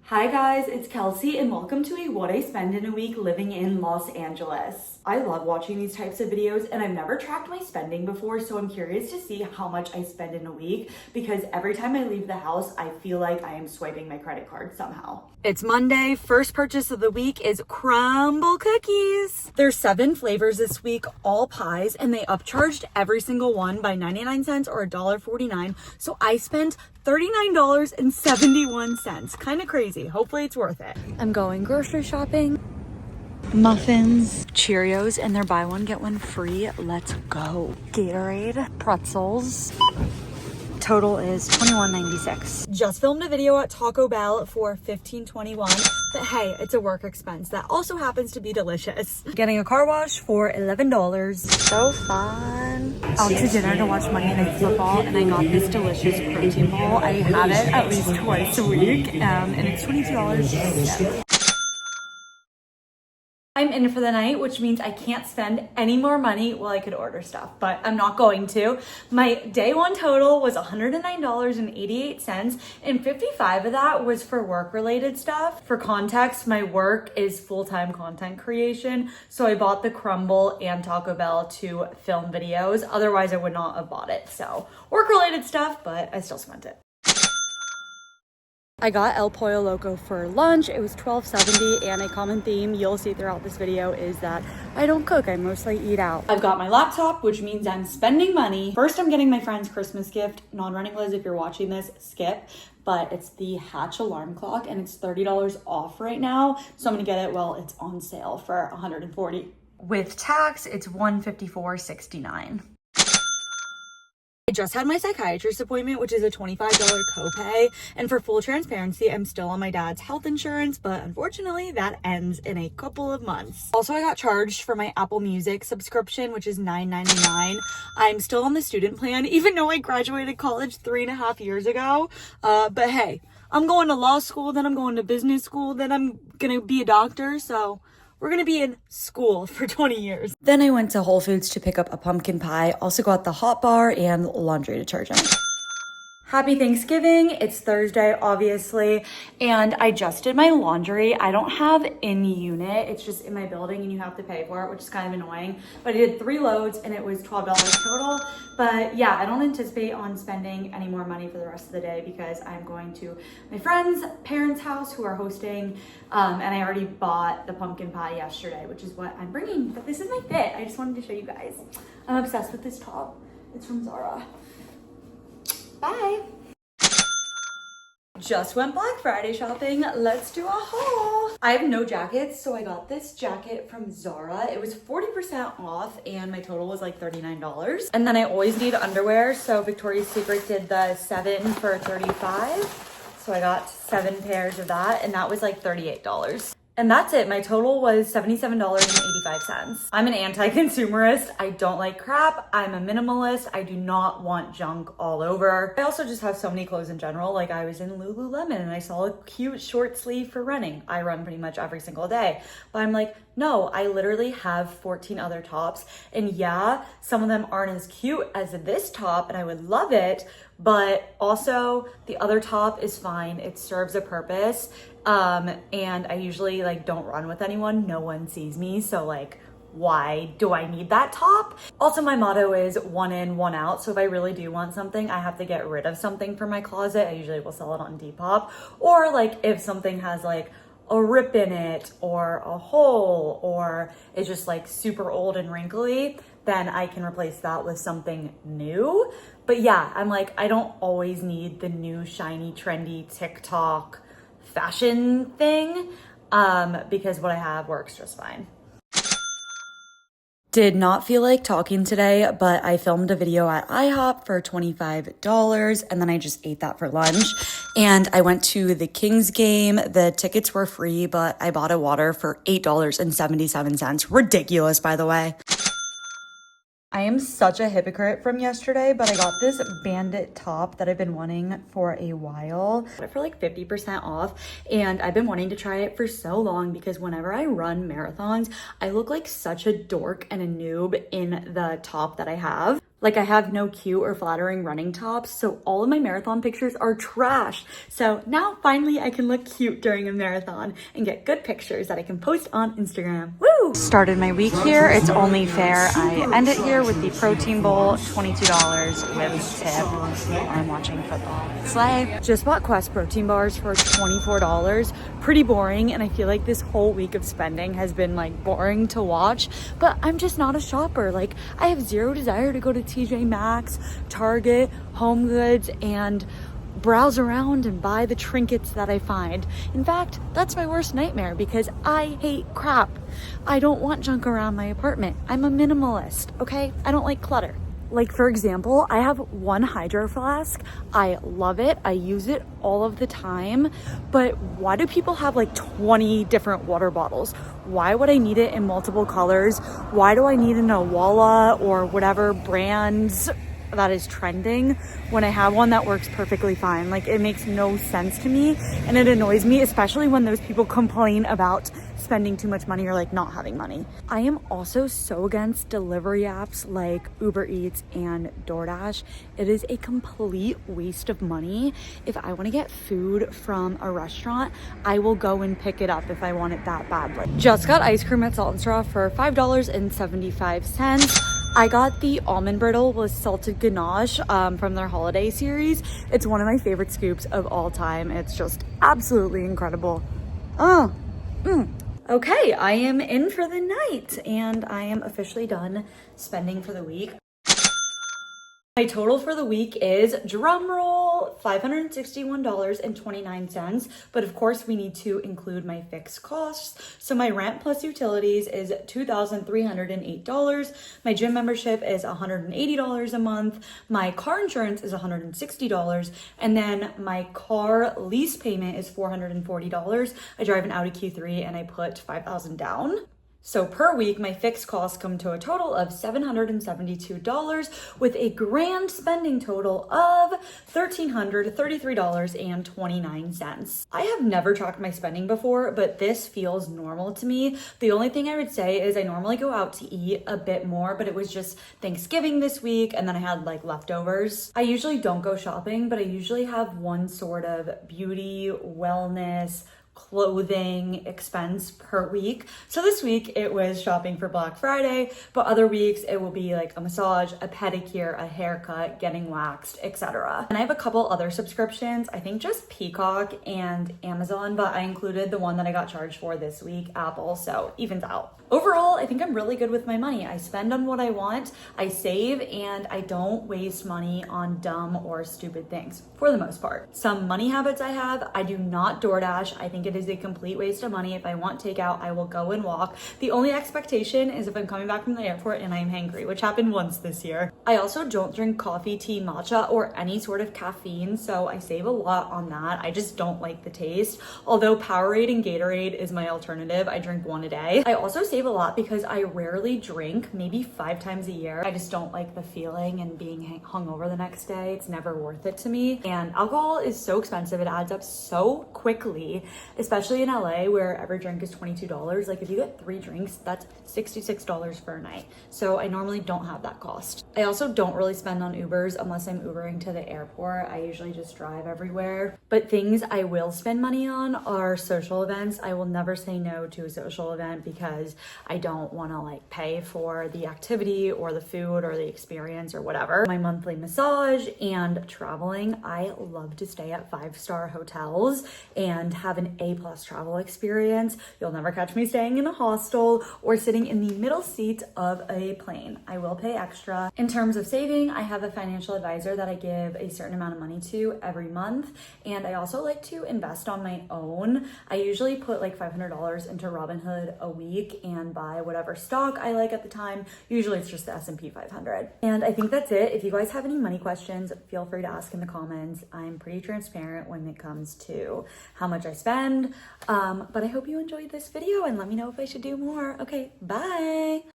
Hi guys, it's Kelsey and welcome to a what I spend in a week living in Los Angeles. I love watching these types of videos and I've never tracked my spending before, so I'm curious to see how much I spend in a week because every time I leave the house, I feel like I am swiping my credit card somehow. It's Monday. First purchase of the week is crumble cookies. There's 7 flavors this week, all pies, and they upcharged every single one by 99 cents or $1.49. So I spent $39.71. Kind of crazy. Hopefully it's worth it. I'm going grocery shopping. Muffins, Cheerios, and they're buy one, get one free. Let's go. Gatorade, pretzels. Total is $21.96. Just filmed a video at Taco Bell for $15.21, but hey, it's a work expense that also happens to be delicious. Getting a car wash for $11. So fun. Out to dinner to watch Monday Night Football, and I got this delicious protein bowl. I have it at least twice a week, and it's $22. I'm in for the night, which means I can't spend any more money. Well, I could order stuff, but I'm not going to. My day one total was $109.88, and 55 of that was for work-related stuff. For context, my work is full-time content creation, so I bought the Crumble and Taco Bell to film videos. Otherwise, I would not have bought it. So work-related stuff, but I still spent it. I got El Pollo Loco for lunch. It was $12.70, and a common theme you'll see throughout this video is that I don't cook, I mostly eat out. I've got my laptop, which means I'm spending money. First, I'm getting my friend's Christmas gift. Non-running Liz, if you're watching this, skip. But it's the Hatch alarm clock, and it's $30 off right now. So I'm gonna get it while it's on sale for $140. With tax, it's $154.69. I just had my psychiatrist appointment, which is a $25 copay. And for full transparency, I'm still on my dad's health insurance, but unfortunately that ends in a couple of months. Also, I got charged for my Apple Music subscription, which is $9.99. I'm still on the student plan, even though I graduated college 3.5 years ago. But hey, I'm going to law school, then I'm going to business school, then I'm gonna be a doctor, so we're gonna be in school for 20 years. Then I went to Whole Foods to pick up a pumpkin pie. Also got the hot bar and laundry detergent. Happy Thanksgiving. It's Thursday, obviously, and I just did my laundry. I don't have in unit. It's just in my building and you have to pay for it, which is kind of annoying. But I did 3 loads and it was $12 total. But yeah, I don't anticipate on spending any more money for the rest of the day because I'm going to my friend's parents' house who are hosting, and I already bought the pumpkin pie yesterday, which is what I'm bringing. But this is my fit. I just wanted to show you guys. I'm obsessed with this top. It's from Zara. Bye. Just went Black Friday shopping. Let's do a haul. I have no jackets, so I got this jacket from Zara. It was 40% off and my total was like $39. And then I always need underwear, so Victoria's Secret did the 7 for $35. So I got 7 pairs of that, and that was like $38. And that's it. My total was $77.85. I'm an anti-consumerist. I don't like crap. I'm a minimalist. I do not want junk all over. I also just have so many clothes in general. Like I was in Lululemon and I saw a cute short sleeve for running. I run pretty much every single day. But I'm like, no, I literally have 14 other tops. And yeah, some of them aren't as cute as this top and I would love it. But also the other top is fine. It serves a purpose. And I usually like don't run with anyone. No one sees me. So like, why do I need that top? Also, my motto is one in, one out. So if I really do want something, I have to get rid of something from my closet. I usually will sell it on Depop. Or like if something has like a rip in it or a hole or it's just like super old and wrinkly, then I can replace that with something new. But yeah, I'm like, I don't always need the new shiny trendy TikTok fashion thing because what I have works just fine. Did not feel like talking today, but I filmed a video at IHOP for $25 and then I just ate that for lunch. And I went to the Kings game. The tickets were free, but I bought a water for $8.77. Ridiculous, by the way. I am such a hypocrite from yesterday, but I got this bandit top that I've been wanting for a while. Got it for like 50% off, and I've been wanting to try it for so long because whenever I run marathons, I look like such a dork and a noob in the top that I have. Like, I have no cute or flattering running tops, so all of my marathon pictures are trash. So now finally I can look cute during a marathon and get good pictures that I can post on Instagram. Woo! Started my week here. It's only fair I end it here with the protein bowl, $22 with tip. I'm watching football. Slay. Just bought Quest protein bars for $24. Pretty boring, and I feel like this whole week of spending has been like boring to watch, but I'm just not a shopper. Like, I have zero desire to go to TJ Maxx, Target, Home Goods, and browse around and buy the trinkets that I find. In fact, that's my worst nightmare because I hate crap. I don't want junk around my apartment. I'm a minimalist, okay? I don't like clutter. Like, for example, I have one hydro flask. I love it. I use it all of the time. But why do people have like 20 different water bottles? Why would I need it in multiple colors? Why do I need an Awala or whatever brands that is trending when I have one that works perfectly fine? Like, it makes no sense to me, and it annoys me, especially when those people complain about spending too much money or like not having money. I am also so against delivery apps like Uber Eats and DoorDash. It is a complete waste of money. If I want to get food from a restaurant, I will go and pick it up if I want it that badly. Just got ice cream at Salt and Straw for $5.75. I got the almond brittle with salted ganache from their holiday series. It's one of my favorite scoops of all time. It's just absolutely incredible. Okay, I am in for the night and I am officially done spending for the week. My total for the week is, drumroll, $561.29, but of course we need to include my fixed costs. So my rent plus utilities is $2,308. My gym membership is $180 a month. My car insurance is $160, and then my car lease payment is $440. I drive an Audi Q3 and I put $5,000 down. So per week, my fixed costs come to a total of $772 with a grand spending total of $1,333.29. I have never tracked my spending before, but this feels normal to me. The only thing I would say is I normally go out to eat a bit more, but it was just Thanksgiving this week and then I had like leftovers. I usually don't go shopping, but I usually have one sort of beauty, wellness, clothing expense per week. So this week it was shopping for Black Friday, but other weeks it will be like a massage, a pedicure, a haircut, getting waxed, etc. And I have a couple other subscriptions, I think just Peacock and Amazon, but I included the one that I got charged for this week, Apple, so evens out. Overall, I think I'm really good with my money. I spend on what I want, I save, and I don't waste money on dumb or stupid things, for the most part. Some money habits I have, I do not DoorDash. I think it is a complete waste of money. If I want takeout, I will go and walk. The only expectation is if I'm coming back from the airport and I am hangry, which happened once this year. I also don't drink coffee, tea, matcha, or any sort of caffeine, so I save a lot on that. I just don't like the taste. Although Powerade and Gatorade is my alternative, I drink one a day. I also save a lot because I rarely drink, maybe 5 times a year. I just don't like the feeling and being hungover the next day. It's never worth it to me. And alcohol is so expensive. It adds up so quickly, especially in LA where every drink is $22. Like, if you get 3 drinks, that's $66 for a night. So I normally don't have that cost. I also don't really spend on Ubers unless I'm Ubering to the airport. I usually just drive everywhere. But things I will spend money on are social events. I will never say no to a social event because I don't want to like pay for the activity or the food or the experience or whatever. My monthly massage and traveling. I love to stay at 5-star hotels and have an A+ travel experience. You'll never catch me staying in a hostel or sitting in the middle seat of a plane. I will pay extra. In terms of saving, I have a financial advisor that I give a certain amount of money to every month, and I also like to invest on my own. I usually put like $500 into Robinhood a week and buy whatever stock I like at the time. Usually it's just the S&P 500. And I think that's it. If you guys have any money questions, feel free to ask in the comments. I'm pretty transparent when it comes to how much I spend. But I hope you enjoyed this video and let me know if I should do more. Okay, bye.